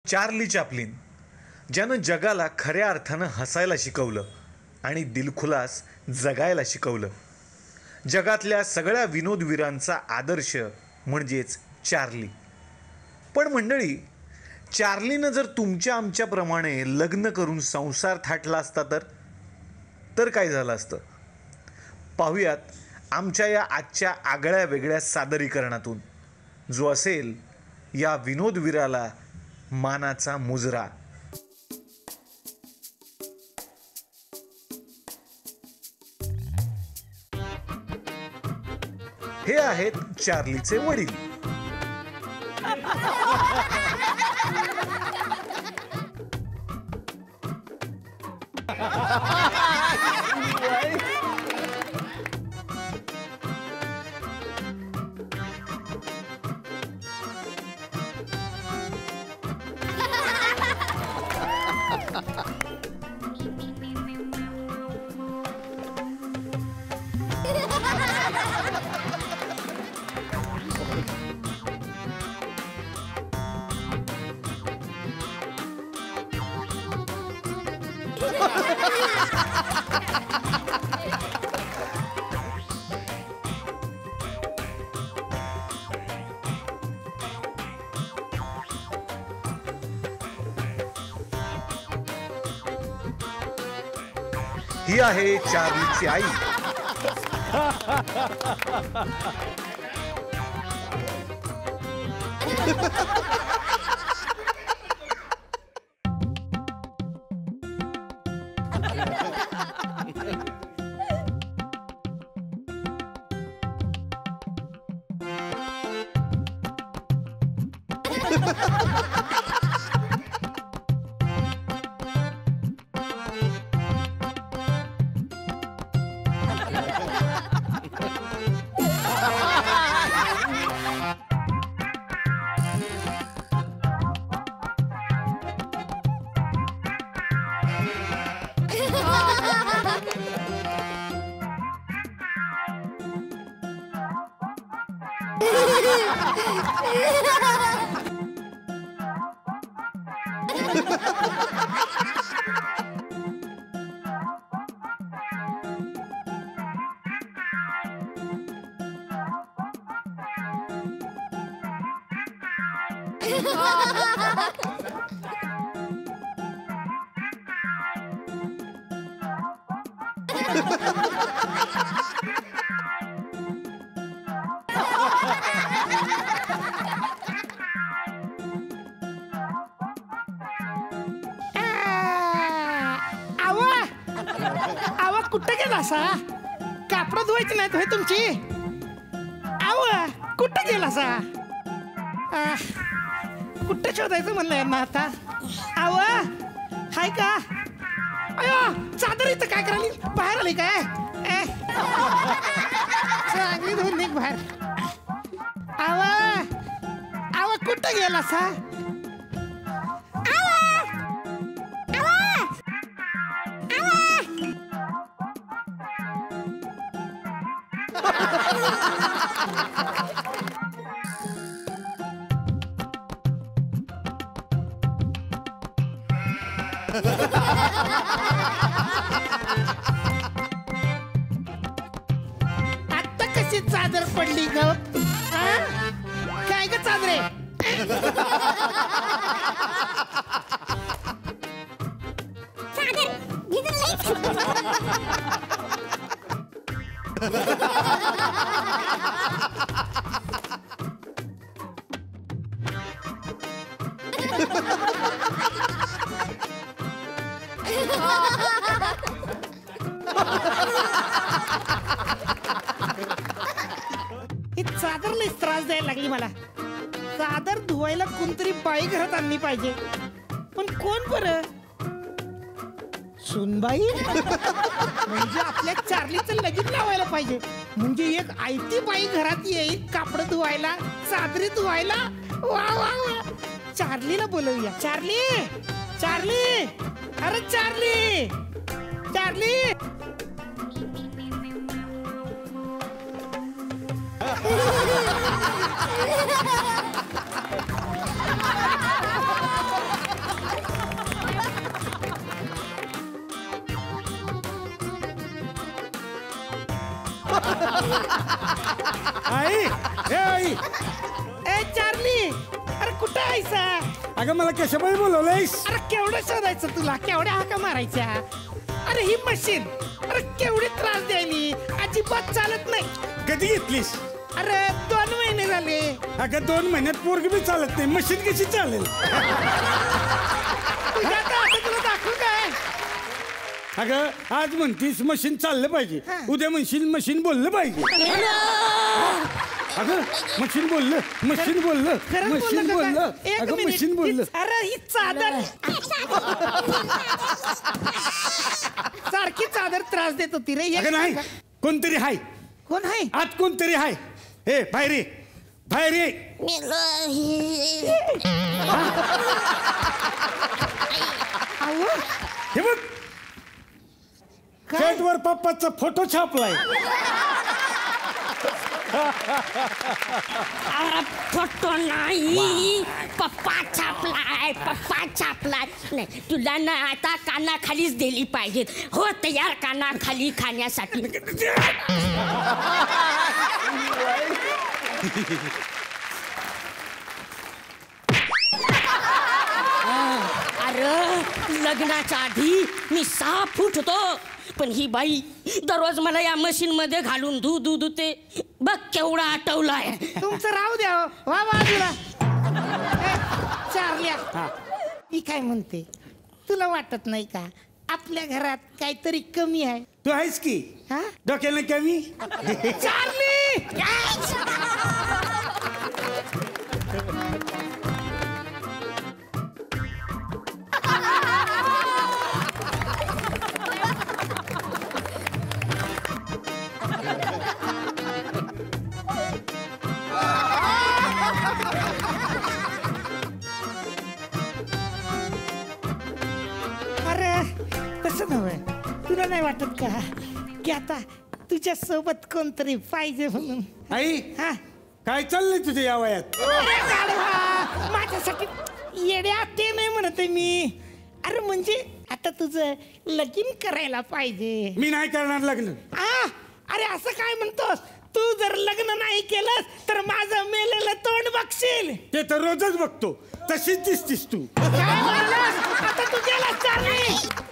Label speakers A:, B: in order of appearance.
A: Charlie Chaplin, ज्यानं जगाला खऱ्या अर्थानं हसायला शिकवलं आणि दिलखुलास जगायला शिकवलं. जगातल्या सगळ्या विनोदवीरांचा आदर्श म्हणजेच चार्ली. पण मंडळी, चार्लीनं जर तुमच्या आमच्याप्रमाणे लग्न करून संसार थाटला असता तर काय झालं असतं? पाहूयात आमच्या या आजच्या आगळ्या वेगळ्या सादरीकरणातून, जो असेल या विनोदवीराला मानाचा मुजरा. हे आहेत चार्लीचे वडील. ही आहे चार्लीची आई.
B: कुठे गेला सा? कापड धुवायची नाहीत होय तुमची? आव कुठे गेला सा? कुठे शोधायचं म्हणलंय ना आता? आव हाय का? अयो चादर इथं काय करायली? बाहेर आली काय? चांगली धुवून निघ बाहेर. आव आव कुठे गेला सा? आता कशी चादर पडली ग? काय ग चादरे? ही चादर लई त्रास द्यायला लागली मला. चादर धुवायला कोणतरी बाई घरात आणली पाहिजे. पण कोण बरं? सुनबाई? म्हणजे आपल्या चार्लीचं लगीन लावायला पाहिजे. म्हणजे एक आयती बाई घरात येईल कापड धुवायला, चादरी धुवायला. वा वा वा. चार्लीला बोलवूया. चार्ली, चार्ली, अरे चार्ली, चार्ली.
C: आई हे आई
B: ए चार्ली, अरे कुठं आहेसा?
C: अगं मला कशामुळे बोलवलंयस?
B: अरे केवढं शोधायचं तुला, केवढ्या हाका मारायच्या? अरे ही मशीन अरे केवढी त्रास द्यायली, अजिबात चालत नाही.
C: कधी घेतलीस?
B: अरे 2 महिने झाले.
C: अगं 2 महिन्यात पोरगी बी चालत नाही, मशीन कशी चालेल?
B: तुझ्या आता तुला दाखवू काय?
C: अगं आज म्हणतीस मशीन चाललं पाहिजे,
B: हा.
C: उद्या म्हणशील मशीन बोललं पाहिजे. अगं मशीन बोललं, मशीन बोललं,
B: खरंच
C: मशीन
B: बोललं का?
C: बोललं,
B: एक
C: अगं
B: मिनिट.
C: मशीन बोललं.
B: अरे ही चादर सारखी चादर त्रास देत होती रे. एक
C: अगं नाही, कोणतरी हाय
B: कोण आहे?
C: आत, कोणतरी हाय. हे बाहेर ये, बाहेर ये.
B: अहो,
C: हे बघ
B: काय?
C: शर्टवर पप्पाचा फोटो छापलाय.
D: अरे फोटो नाही, पप्पा छापलाय, पप्पा छापलाय. नाही तुला ना आता कानाखालीच दिली पाहिजे. हो तयार कानाखाली खाण्यासाठी. अरे लग्नाच्या आधी मी 6 फूट होतो, पण ही बाई दररोज मला या मशीन मध्ये घालून धुते. बघ केवढा आटवलाय.
B: तुमचं राहू द्या हो. वा बाजूला. चार्ल्या, मी काय म्हणते, तुला वाटत नाही का आपल्या घरात काहीतरी कमी आहे?
C: तू आहेस की
B: हा?
C: डोक्याला कमी.
B: चार्ली, अरे तसं नव्हे, तुला नाही वाटत का की आता तुझ्या सोबत कोणतरी पाहिजे म्हणून?
C: आई
B: हा?
C: काय चाललंय तुझ्या या वयात?
B: अरे गाढवा, माझ्यासाठी येड्या ते नाही म्हणते मी. अरे म्हणजे आता तुझं लगीन करायला पाहिजे.
C: मी नाही करणार लग्न.
B: आ? अरे असं काय म्हणतोस? तू जर लग्न नाही केलंस तर माझं मेलेलं तोंड बघशील.
C: ते तर रोजच बघतो, तशीच दिसतीस तू.
B: काय म्हणलास? आता तू गेलास चार्ली.